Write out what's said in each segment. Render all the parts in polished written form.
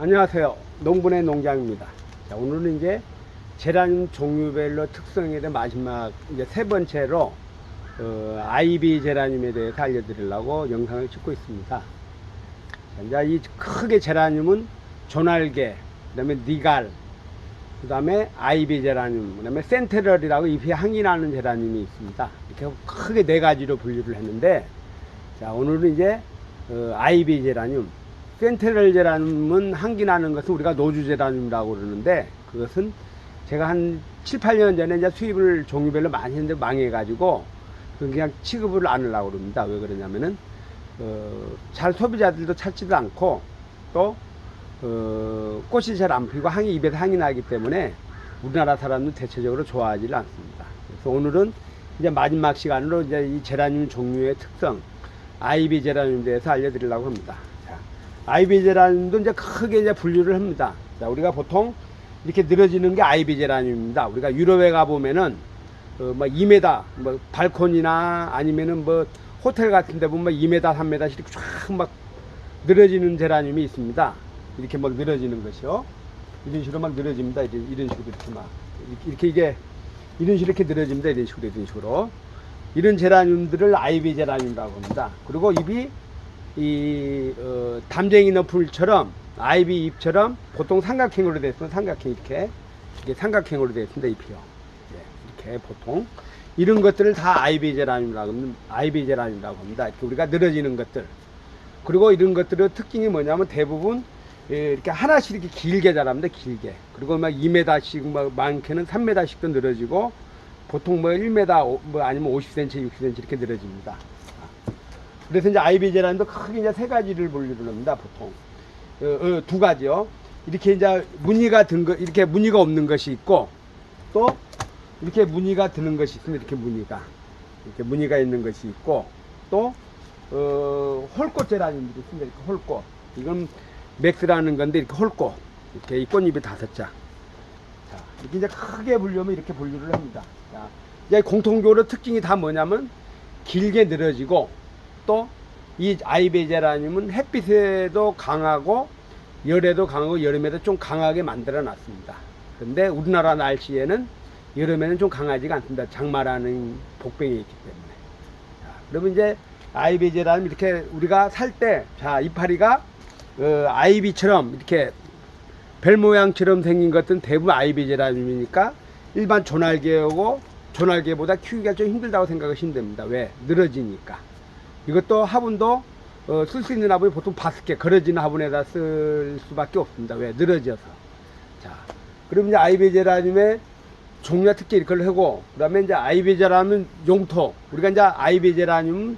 안녕하세요. 농분의 농장입니다. 자, 오늘은 이제 제라늄 종류별로 특성에 대한 마지막 이제 세 번째로 아이비 제라늄에 대해서 알려드리려고 영상을 찍고 있습니다. 자, 이제 이 크게 제라늄은 조날개, 그 다음에 니갈, 그 다음에 아이비 제라늄, 그 다음에 센테럴이라고 잎이 향이 나는 제라늄이 있습니다. 이렇게 크게 네 가지로 분류를 했는데, 자, 오늘은 이제 아이비 제라늄, 센테럴 제라늄은 향기 나는 것은 우리가 노주 제라늄이라고 그러는데, 그것은 제가 한 7, 8년 전에 이제 수입을 종류별로 많이 했는데 망해가지고 그냥 취급을 안 하려고 그럽니다. 왜 그러냐면은 잘 소비자들도 찾지도 않고 또 꽃이 잘 안 피고 향이 입에서 향이 나기 때문에 우리나라 사람들 대체적으로 좋아하지 않습니다. 그래서 오늘은 이제 마지막 시간으로 이제 이 제라늄 종류의 특성, 아이비 제라늄에 대해서 알려드리려고 합니다. 자, 아이비 제라늄도 이제 크게 이제 분류를 합니다. 자, 우리가 보통 이렇게 늘어지는 게 아이비 제라늄입니다. 우리가 유럽에 가보면은 뭐 2m, 뭐 발코니나 아니면은 뭐 호텔 같은 데 보면 2m, 3m씩 이렇게 쫙 막 늘어지는 제라늄이 있습니다. 이렇게 막 늘어지는 것이요. 이런 식으로 막 늘어집니다. 이런 식으로 이렇게 막 이게 이런 식으로 이렇게 늘어집니다. 이런 식으로 이런 제라늄들을 아이비 제라늄이라고 합니다. 그리고 ip이 담쟁이 너풀처럼 아이비 잎처럼 보통 삼각형으로 되어 있습니다. 삼각형 이게 삼각형으로 되어 있습니다. 잎이요. 이렇게 보통 이런 것들을 다 아이비 제라늄이라고 합니다. 이렇게 우리가 늘어지는 것들. 그리고 이런 것들의 특징이 뭐냐면 대부분 이렇게 하나씩 이렇게 길게 자랍니다. 길게. 그리고 막 2m씩, 뭐 많게는 3m씩도 늘어지고 보통 뭐 1m, 뭐 아니면 50cm, 60cm 이렇게 늘어집니다. 그래서 이제 아이비 제라늄도 크게 이제 세 가지를 분류를 합니다. 보통 두 가지요. 이렇게 이제 무늬가 든 거, 이렇게 무늬가 없는 것이 있고 또 이렇게 무늬가 드는 것이 있습니다. 이렇게 무늬가 있는 것이 있고 또 홀꽃 제라늄도 있습니다. 이렇게 홀꽃. 이건 맥스라는 건데 이렇게 홀꽃. 이렇게 이 꽃잎이 5자. 자, 이렇게 이제 크게 분류하면 이렇게 분류를 합니다. 자, 이제 공통적으로 특징이 다 뭐냐면 길게 늘어지고 또 이 아이비 제라늄은 햇빛에도 강하고 열에도 강하고 여름에도 좀 강하게 만들어 놨습니다. 근데 우리나라 날씨에는 여름에는 좀 강하지가 않습니다. 장마라는 복병이 있기 때문에. 자, 그러면 이제 아이비 제라늄 이렇게 우리가 살 때, 자, 이파리가 아이비처럼 이렇게 별 모양처럼 생긴 것들은 대부분 아이비 제라늄이니까 일반 조날개하고 조날개보다 키우기가 좀 힘들다고 생각하시면 됩니다. 왜? 늘어지니까. 이것도 화분도 쓸 수 있는 화분이 보통 5개 걸어지는 화분에다 쓸 수밖에 없습니다. 왜? 늘어져서. 자, 그럼 이제 아이비 제라늄의 종류와 특징 이걸 하고, 그 다음에 이제 아이비 제라늄 용토, 우리가 이제 아이비 제라늄을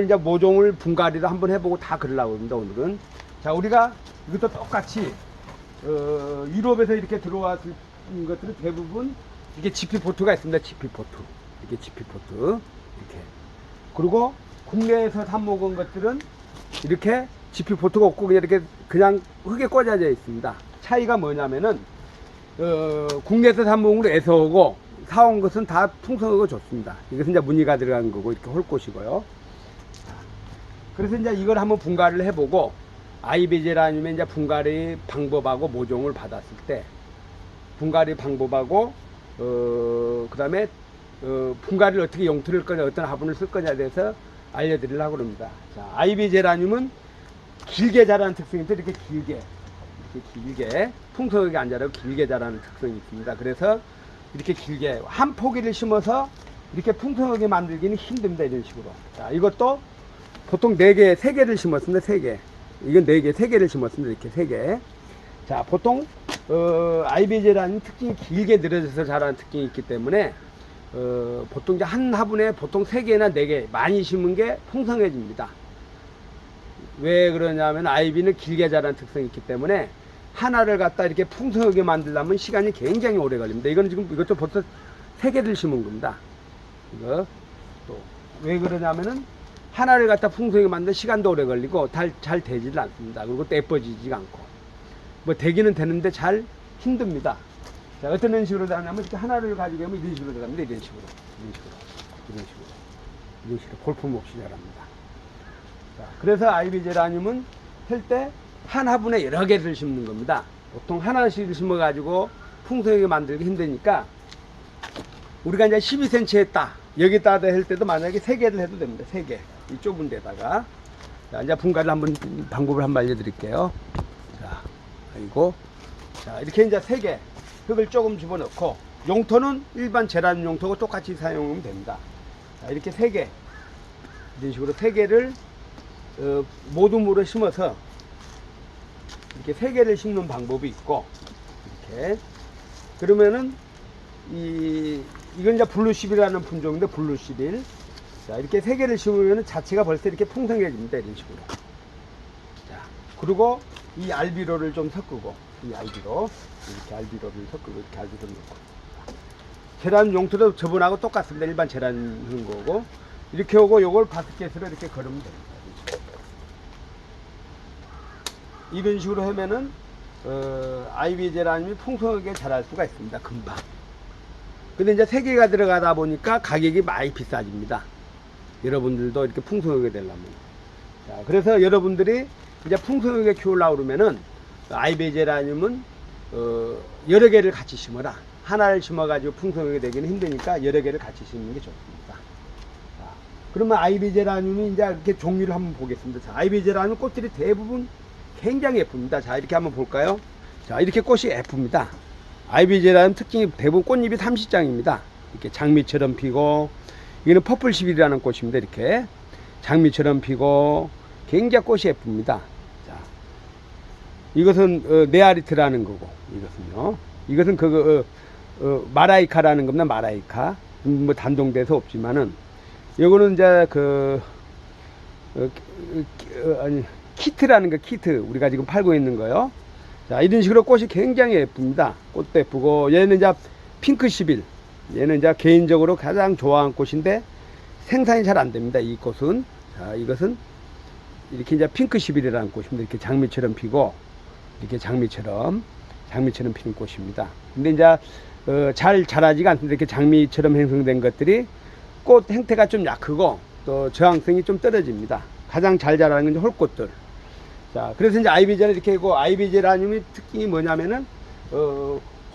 이제 모종을 분갈이를 한번 해보고 다 그러려고 합니다. 오늘은. 자, 우리가 이것도 똑같이 유럽에서 이렇게 들어왔을 것들은 대부분 이게 지피포트가 있습니다. 지피포트. 이렇게 지피포트. 이렇게. 그리고 국내에서 사 먹은 것들은 이렇게 지피포트가 없고 그냥 흙에 꽂아져 있습니다. 차이가 뭐냐면은 국내에서 사 먹은 거 애서오고 사온 것은 다 풍성하고 좋습니다. 이것은 이제 무늬가 들어간 거고 이렇게 홀꽃이고요. 그래서 이제 이걸 한번 분갈이를 해보고 아이비 제라늄의 이제 분갈이 방법하고 모종을 받았을 때 분갈이 방법하고 그 다음에 분갈이를 어떻게 용토를 할 거냐, 어떤 화분을 쓸 거냐에 대해서 알려드리려고 합니다. 자, 아이비 제라늄은 길게 자라는 특성이 있는데 이렇게 길게 풍성하게 안 자라고 길게 자라는 특성이 있습니다. 그래서 이렇게 길게 한 포기를 심어서 이렇게 풍성하게 만들기는 힘듭니다. 이런 식으로. 자, 이것도 보통 4개, 3개를 심었습니다. 3개. 이건 4개, 3개를 심었습니다. 이렇게 3개. 자, 보통 아이비 제라늄 특징이 길게 늘어져서 자라는 특징이 있기 때문에 보통 이제 한 화분에 보통 3개나 4개 많이 심은 게 풍성해집니다. 왜 그러냐면 아이비는 길게 자라는 특성이 있기 때문에 하나를 갖다 이렇게 풍성하게 만들려면 시간이 굉장히 오래 걸립니다. 이건 지금 이것도 벌써 3개를 심은 겁니다. 이거 또 왜 그러냐면은 하나를 갖다 풍성하게 만들 시간도 오래 걸리고 잘 되지를 않습니다. 그리고 또 예뻐지지가 않고 뭐 되기는 되는데 잘 힘듭니다. 자, 어떤 식으로 하냐면 이렇게 하나를 가지고 하면 이런 식으로 들어갑니다. 이런 식으로 골프 몫이 자랍니다. 자, 그래서 아이비 제라늄은 할 때 한 화분에 여러 개를 심는 겁니다. 보통 하나씩 심어가지고 풍성하게 만들기 힘드니까 우리가 이제 12cm 했다. 여기다 할 때도 만약에 3개를 해도 됩니다. 3개. 이 좁은 데다가. 자, 이제 분갈이 한번 방법을 한번 알려드릴게요. 자, 아이고. 자, 이렇게 이제 3개. 흙을 조금 집어넣고, 용토는 일반 제라늄 용토고 똑같이 사용하면 됩니다. 자, 이렇게 3개. 이런 식으로 3개를 모두 물어 심어서 이렇게 3개를 심는 방법이 있고, 이렇게. 그러면은, 이건 이제 블루11이라는 품종인데, 블루11. 자, 이렇게 3개를 심으면 자체가 벌써 이렇게 풍성해집니다. 이런 식으로. 자, 그리고 이 알비로를 좀 섞고, 이 알비로. 이렇게 알비로를 섞고, 이렇게 알비로 넣고. 제라늄 용토도 저번하고 똑같습니다. 일반 제라늄 넣은 거고. 이렇게 오고, 요걸 바스켓으로 이렇게 걸으면 됩니다. 이런 식으로 하면은, 아이비 제라늄이 풍성하게 자랄 수가 있습니다. 금방. 근데 이제 3개가 들어가다 보니까 가격이 많이 비싸집니다. 여러분들도 이렇게 풍성하게 되려면. 자, 그래서 여러분들이 이제 풍성하게 키우려고 그러면은, 아이비 제라늄은, 여러 개를 같이 심어라. 하나를 심어가지고 풍성하게 되기는 힘드니까 여러 개를 같이 심는 게 좋습니다. 자, 그러면 아이비 제라늄이 이제 이렇게 종류를 한번 보겠습니다. 자, 아이비 제라늄 꽃들이 대부분 굉장히 예쁩니다. 자, 이렇게 한번 볼까요? 자, 이렇게 꽃이 예쁩니다. 아이비 제라늄 특징이 대부분 꽃잎이 30장입니다. 이렇게 장미처럼 피고, 이거는 퍼플11이라는 꽃입니다. 이렇게 장미처럼 피고 굉장히 꽃이 예쁩니다. 자, 이것은 네아리트라는 거고, 이것은요. 이것은 마라이카라는 겁니다. 마라이카. 뭐 단종돼서 없지만은, 요거는 이제 키트라는 거, 키트. 우리가 지금 팔고 있는 거요. 자, 이런 식으로 꽃이 굉장히 예쁩니다. 꽃도 예쁘고, 얘는 이제 핑크 11. 얘는 이제 개인적으로 가장 좋아하는 꽃인데, 생산이 잘 안 됩니다. 이 꽃은. 자, 이것은 이렇게 이제 핑크 11이라는 꽃입니다. 이렇게 장미처럼 피고, 이렇게 장미처럼 피는 꽃입니다. 근데 이제, 잘 자라지가 않습니다. 이렇게 장미처럼 형성된 것들이 꽃 형태가 좀 약하고, 또 저항성이 좀 떨어집니다. 가장 잘 자라는 건 이제 홀꽃들. 자, 그래서 이제 아이비 제라늄 이렇게 있고, 아이비 제라늄이 특징이 뭐냐면은,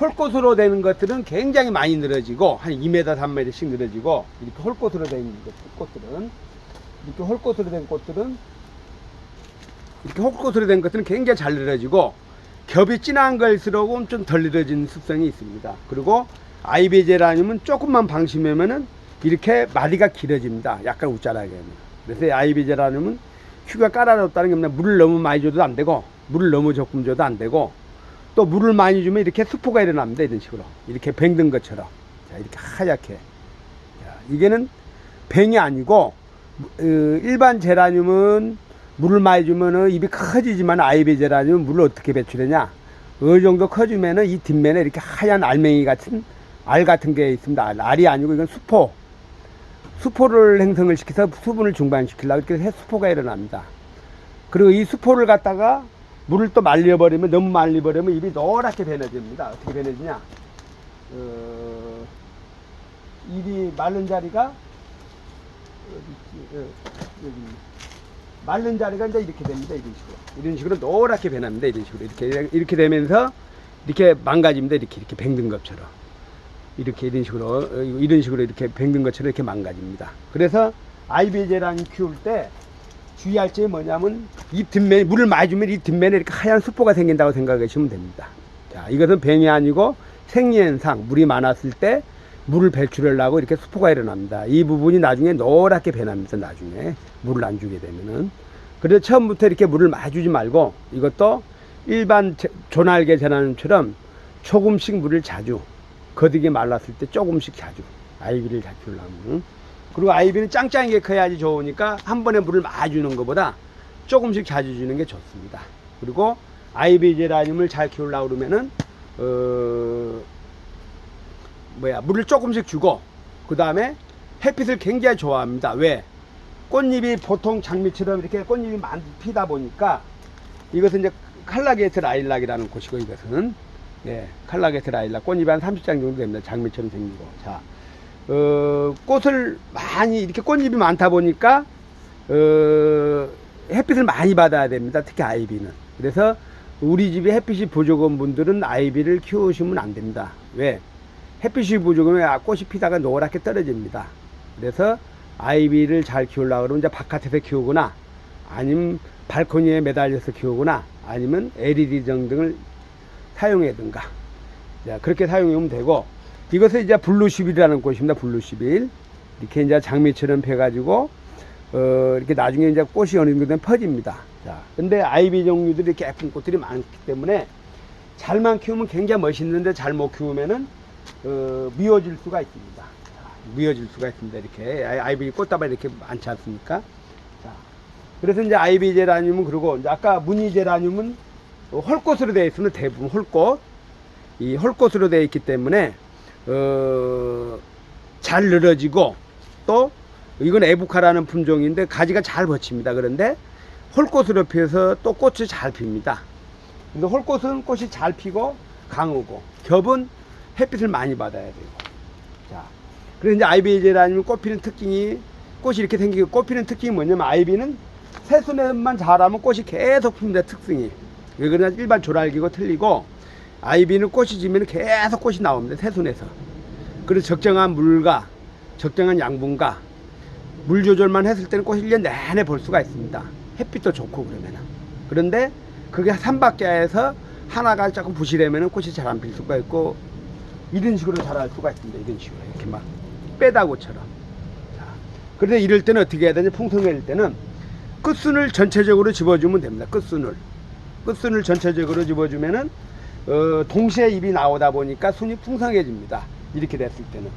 홀꽃으로 되는 것들은 굉장히 많이 늘어지고, 한 2m, 3m씩 늘어지고, 이렇게 홀꽃으로 된 꽃들은, 이렇게 홀꽃으로 된 꽃들은, 이렇게 홀꽃으로 된 것들은 굉장히 잘 늘어지고, 겹이 진한 걸수록은 좀 덜 늘어지는 습성이 있습니다. 그리고 아이비 제라늄은 조금만 방심하면은 이렇게 마디가 길어집니다. 약간 웃자라게 하면. 그래서 아이비 제라늄은 휴가 깔아줬다는 게 뭐냐, 물을 너무 많이 줘도 안 되고, 물을 너무 조금 줘도 안 되고, 또 물을 많이 주면 이렇게 수포가 일어납니다. 이런 식으로. 이렇게 뱅든 것처럼. 자, 이렇게 하얗게. 자, 이게는 뱅이 아니고, 일반 제라늄은 물을 많이 주면은 입이 커지지만, 아이비 제라늄은 물을 어떻게 배출하냐. 어느 정도 커지면은 이 뒷면에 이렇게 하얀 알맹이 같은, 알 같은 게 있습니다. 알이 아니고 이건 수포. 수포를 형성을 시켜서 수분을 중반시키려고 이렇게 해서 수포가 일어납니다. 그리고 이 수포를 갖다가 물을 또 말려버리면, 너무 말려버리면 입이 노랗게 변해집니다. 어떻게 변해지냐. 입이 마른 자리가, 여기, 마른 자리가 이제 이렇게 됩니다. 이런 식으로. 이런 식으로 노랗게 변합니다. 이런 식으로. 이렇게 되면서, 이렇게 망가집니다. 이렇게 뱅든 것처럼. 이런 식으로 이렇게 뱅든 것처럼 이렇게 망가집니다. 그래서 아이비 제라늄 키울 때 주의할 점이 뭐냐면, 잎 뒷면에, 물을 많이 주면 이 뒷면에 이렇게 하얀 수포가 생긴다고 생각하시면 됩니다. 자, 이것은 뱅이 아니고 생리현상, 물이 많았을 때 물을 배출하려고 이렇게 수포가 일어납니다. 이 부분이 나중에 노랗게 변합니다. 나중에 물을 안 주게 되면은. 그래서 처음부터 이렇게 물을 많이 주지 말고, 이것도 일반 조날개 제라늄처럼 조금씩 물을 자주, 거득이 말랐을 때 조금씩 자주, 아이비를 잘 키우려면. 그리고 아이비는 짱짱하게 커야지 좋으니까 한 번에 물을 많이 주는 것보다 조금씩 자주 주는 게 좋습니다. 그리고 아이비 제라늄을 잘 키우려고 그러면은 물을 조금씩 주고, 그 다음에 햇빛을 굉장히 좋아합니다. 왜? 꽃잎이 보통 장미처럼 이렇게 꽃잎이 많이 피다 보니까, 이것은 이제 칼라게이트 라일락이라는 꽃이고, 이것은 칼라게이트 라일락, 꽃잎이 한 30장 정도 됩니다. 장미처럼 생기고. 자, 꽃을 많이, 이렇게 꽃잎이 많다 보니까 햇빛을 많이 받아야 됩니다. 특히 아이비는. 그래서 우리 집에 햇빛이 부족한 분들은 아이비를 키우시면 안 됩니다. 왜? 햇빛이 부족하면 꽃이 피다가 노랗게 떨어집니다. 그래서 아이비를 잘 키우려고 그러면 이제 바깥에서 키우거나 아니면 발코니에 매달려서 키우거나 아니면 LED 등을 사용하든가. 자, 그렇게 사용하면 되고, 이것은 이제 블루11이라는 꽃입니다. 블루11. 이렇게 이제 장미처럼 펴가지고, 이렇게 나중에 이제 꽃이 어느 정도 되면 퍼집니다. 자, 근데 아이비 종류들이 이렇게 예쁜 꽃들이 많기 때문에 잘만 키우면 굉장히 멋있는데 잘못 키우면은, 미워질 수가 있습니다. 자, 미워질 수가 있습니다. 이렇게. 아이비 꽃다발 이렇게 많지 않습니까? 자, 그래서 이제 아이비 제라늄은 그러고, 이제 아까 무늬 제라늄은 홀꽃으로 되어 있으면 대부분 홀꽃. 이 홀꽃으로 되어 있기 때문에, 잘 늘어지고, 또, 이건 에부카라는 품종인데 가지가 잘 버칩니다. 그런데 홀꽃으로 피어서 또 꽃이 잘 핍니다. 근데 홀꽃은 꽃이 잘 피고 강하고, 겹은 햇빛을 많이 받아야 되고. 자, 그래서 이제 아이비 제라늄 꽃 피는 특징이, 꽃이 이렇게 생기고, 꽃 피는 특징이 뭐냐면, 아이비는 새순에만 자라면 꽃이 계속 핍니다. 특징이. 왜 그러냐, 일반 조랄기고 틀리고, 아이비는 꽃이 지면 계속 꽃이 나옵니다. 새순에서. 그래서 적정한 물과 적정한 양분과 물 조절만 했을 때는 꽃이 1년 내내 볼 수가 있습니다. 햇빛도 좋고 그러면은. 그런데 그게 산박야에서 하나가 조금 부실하면은 꽃이 잘 안 필 수가 있고, 이런 식으로 자랄 수가 있습니다. 이런 식으로 이렇게 막 빼다고처럼. 자, 그런데 이럴 때는 어떻게 해야 되냐, 풍성해질 때는 끝순을 전체적으로 집어주면 됩니다. 끝순을 전체적으로 집어주면은 동시에 잎이 나오다 보니까 순이 풍성해집니다. 이렇게 됐을 때는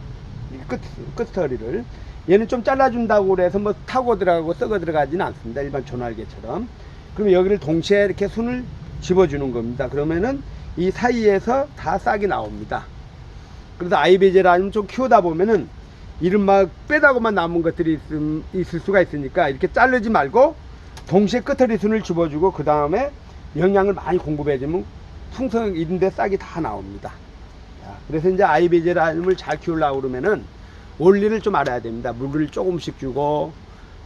끝허리를 얘는 좀 잘라준다고 그래서 뭐 타고 들어가고 썩어 들어가지는 않습니다. 일반 조날개처럼. 그러면 여기를 동시에 이렇게 순을 집어주는 겁니다. 그러면은 이 사이에서 다 싹이 나옵니다. 그래서 아이비제라늄 좀 키우다 보면은 이런 막 빼다고만 남은 것들이 있을 수가 있으니까 이렇게 자르지 말고 동시에 끝허리 순을 집어주고, 그 다음에 영양을 많이 공급해주면 풍성 이런데 싹이 다 나옵니다. 자, 그래서 이제 아이비제라늄을 잘 키우려고 그러면은 원리를 좀 알아야 됩니다. 물을 조금씩 주고,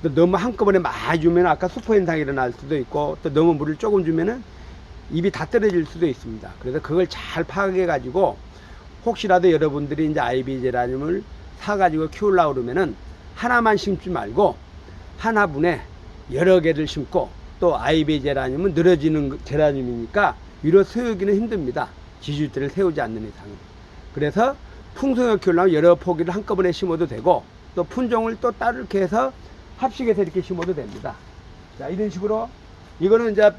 또 너무 한꺼번에 많이 주면 아까 수포 현상이 일어날 수도 있고, 또 너무 물을 조금 주면은 잎이 다 떨어질 수도 있습니다. 그래서 그걸 잘 파악해 가지고, 혹시라도 여러분들이 이제 아이비제라늄을 사가지고 키우려고 그러면은 하나만 심지 말고 하나분에 여러 개를 심고, 또 아이비제라늄은 늘어지는 제라늄이니까 위로 세우기는 힘듭니다. 지주대를 세우지 않는 이상은. 그래서 풍성하게 키우려면 여러 포기를 한꺼번에 심어도 되고, 또 품종을 또 따로 이렇게 해서 합식해서 이렇게 심어도 됩니다. 자, 이런 식으로 이거는 이제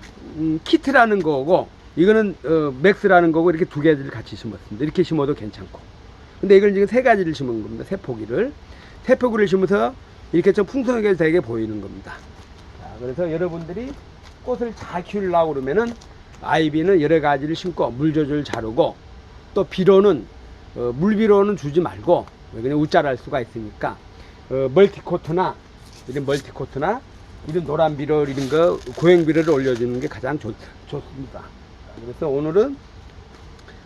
키트라는 거고, 이거는 맥스라는 거고, 이렇게 두 가지를 같이 심었습니다. 이렇게 심어도 괜찮고. 근데 이걸 지금 세 가지를 심은 겁니다. 세 포기를 심어서 이렇게 좀 풍성하게 되게 보이는 겁니다. 자, 그래서 여러분들이 꽃을 잘 키우려고 그러면은 아이비는 여러 가지를 심고, 물 조절 잘하고, 또 비료는 물비료는 주지 말고, 그냥 우짜할 수가 있으니까 멀티코트나 이런 노란 비료, 이런 거 고행 비료를 올려주는 게 가장 좋습니다. 그래서 오늘은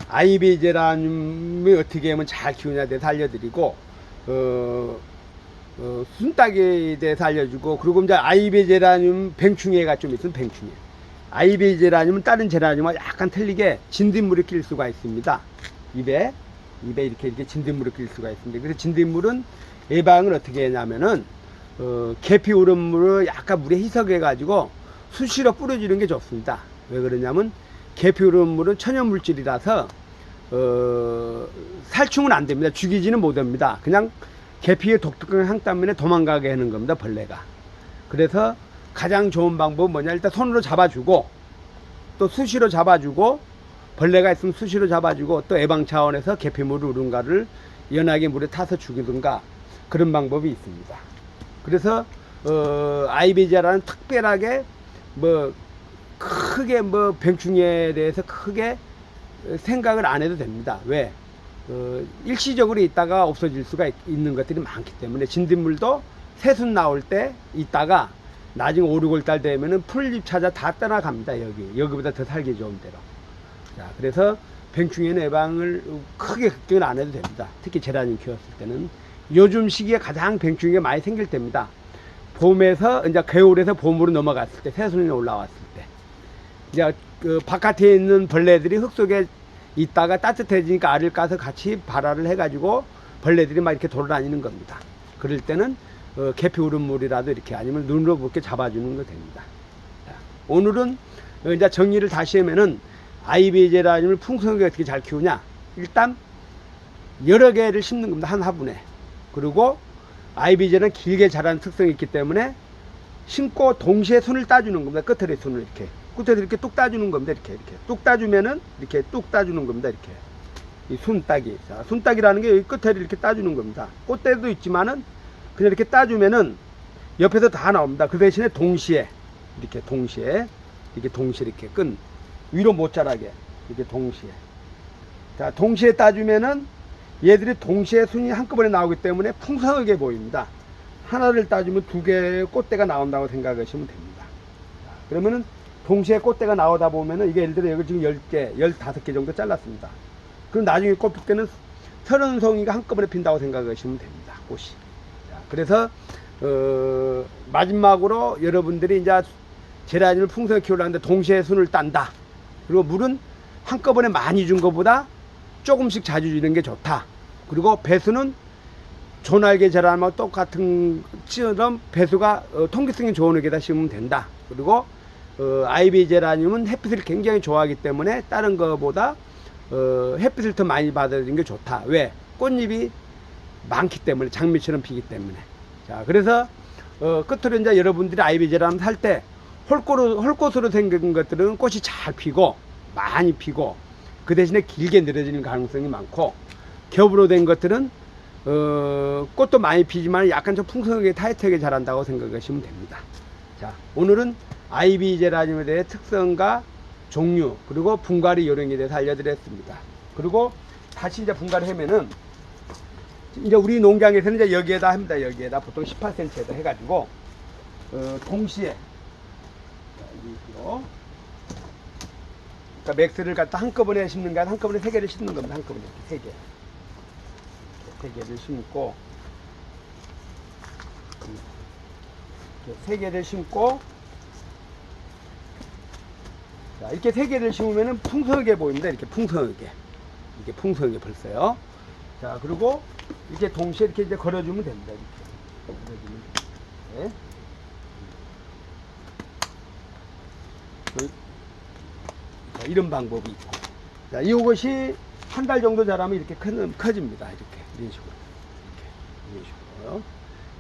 아이비제라늄이 어떻게 하면 잘 키우냐에 대해서 알려드리고, 순따기에 대해서 알려주고, 그리고 이제 아이비제라늄 뱅충해가 좀 있으면 뱅충해. 아이비제라늄은 다른 제라늄과 약간 틀리게 진딧물이 낄 수가 있습니다. 입에 이렇게 진딧물이 낄 수가 있습니다. 그래서 진딧물은 예방을 어떻게 하냐면은 계피 우름물을 약간 물에 희석해 가지고 수시로 뿌려주는 게 좋습니다. 왜 그러냐면 계피 우름물은 천연 물질이라서 살충은 안 됩니다. 죽이지는 못합니다. 그냥 계피의 독특한 향 때문에 도망가게 하는 겁니다, 벌레가. 그래서 가장 좋은 방법은 뭐냐, 일단 손으로 잡아주고, 또 수시로 잡아주고, 벌레가 있으면 수시로 잡아주고, 또 예방 차원에서 계피물 우른가를 연하게 물에 타서 죽이든가, 그런 방법이 있습니다. 그래서 아이비제라는 특별하게 크게 병충해에 대해서 크게 생각을 안 해도 됩니다. 왜? 일시적으로 있다가 없어질 수가 있는 것들이 많기 때문에, 진딧물도 새순 나올 때 있다가 나중에 5, 6월 되면은 풀잎 찾아 다 떠나갑니다. 여기보다 더 살기 좋은 데로. 자, 그래서 병충해 예방을 크게 걱정을 안 해도 됩니다. 특히 제라늄 키웠을 때는 요즘 시기에 가장 병충해가 많이 생길 때입니다. 봄에서 이제 겨울에서 봄으로 넘어갔을 때, 새순이 올라왔을 때, 이제 그 바깥에 있는 벌레들이 흙 속에 있다가 따뜻해지니까 알을 까서 같이 발화를 해가지고 벌레들이 막 이렇게 돌아다니는 겁니다. 그럴 때는 계피 우른물이라도 이렇게 아니면 눈으로 붉게 잡아주는 거 됩니다. 자, 오늘은 이제 정리를 다시 하면은 아이비 제라늄을 풍성하게 어떻게 잘 키우냐. 일단 여러 개를 심는 겁니다. 한 화분에. 그리고 아이비제는 길게 자라는 특성이 있기 때문에 심고 동시에 순을 따주는 겁니다. 끝에 순을 이렇게. 끝에 이렇게 뚝 따주는 겁니다. 이렇게 뚝 따주면은 이렇게 뚝 따주는 겁니다. 이렇게. 이 순따기. 자, 순따기라는 게 여기 끝에 이렇게 따주는 겁니다. 꽃대도 있지만은 그냥 이렇게 따주면은 옆에서 다 나옵니다. 그 대신에 동시에 이렇게 이렇게 끈 위로 못 자라게 이렇게 동시에. 자, 동시에 따주면은 얘들이 동시에 순이 한꺼번에 나오기 때문에 풍성하게 보입니다. 하나를 따주면 두 개의 꽃대가 나온다고 생각하시면 됩니다. 자, 그러면은 동시에 꽃대가 나오다 보면은 이게 예를 들어 여기 지금 10개, 15개 정도 잘랐습니다. 그럼 나중에 꽃 필 때는 30송이가 한꺼번에 핀다고 생각하시면 됩니다. 꽃이. 자, 그래서 마지막으로 여러분들이 이제 제라늄을 풍성하게 키우려는데 동시에 순을 딴다. 그리고 물은 한꺼번에 많이 준 것보다 조금씩 자주 주는 게 좋다. 그리고 배수는 조날개 제라늄하고 똑같은 것처럼 배수가 통기성이 좋은 흙에다 심으면 된다. 그리고 아이비 제라늄은 햇빛을 굉장히 좋아하기 때문에 다른 것보다 햇빛을 더 많이 받아들이는 게 좋다. 왜? 꽃잎이 많기 때문에, 장미처럼 피기 때문에. 자, 그래서 끝으로 이제 여러분들이 아이비 제라늄 살 때 홀꽃으로 생긴 것들은 꽃이 잘 피고 많이 피고 그 대신에 길게 늘어지는 가능성이 많고, 겹으로 된 것들은 꽃도 많이 피지만 약간 좀 풍성하게 타이트하게 자란다고 생각하시면 됩니다. 자, 오늘은 아이비 제라늄에 대해 특성과 종류, 그리고 분갈이 요령에 대해서 알려드렸습니다. 그리고 다시 이제 분갈이 하면은 이제 우리 농장에서는 이제 여기에다 합니다. 여기에다 보통 18cm에다 해가지고 동시에 그러니까 맥스를 갖다 한꺼번에 심는 게 아니라 한꺼번에 3개를 심는 겁니다. 한꺼번에 이렇게 3개를 심고, 이렇게 3개를 심고, 자, 이렇게 3개를 심으면은 풍성하게 보입니다. 이렇게 풍성하게 벌써요. 자, 그리고 이렇게 동시에 이렇게 이제 걸어주면 됩니다. 이렇게 걸어주면 됩니다. 자, 이런 방법이 있고, 자, 이것이 한 달 정도 자라면 이렇게 커집니다. 이런 식으로.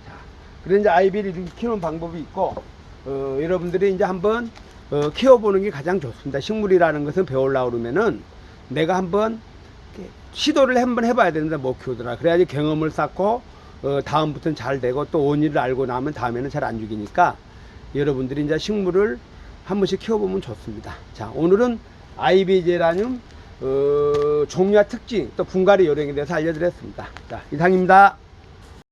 자, 그래서 이제 아이비를 이렇게 키우는 방법이 있고, 여러분들이 이제 한번 키워보는 게 가장 좋습니다. 식물이라는 것은 배우려고 그러면은 내가 한번 시도를 한번 해봐야 됩니다. 못 키우더라. 그래야지 경험을 쌓고 다음부터는 잘 되고, 또 원인을 알고 나면 다음에는 잘 안 죽이니까 여러분들이 이제 식물을 한 번씩 키워보면 좋습니다. 자, 오늘은 아이비 제라늄 종류와 특징, 또 분갈이 요령에 대해서 알려드렸습니다. 자, 이상입니다.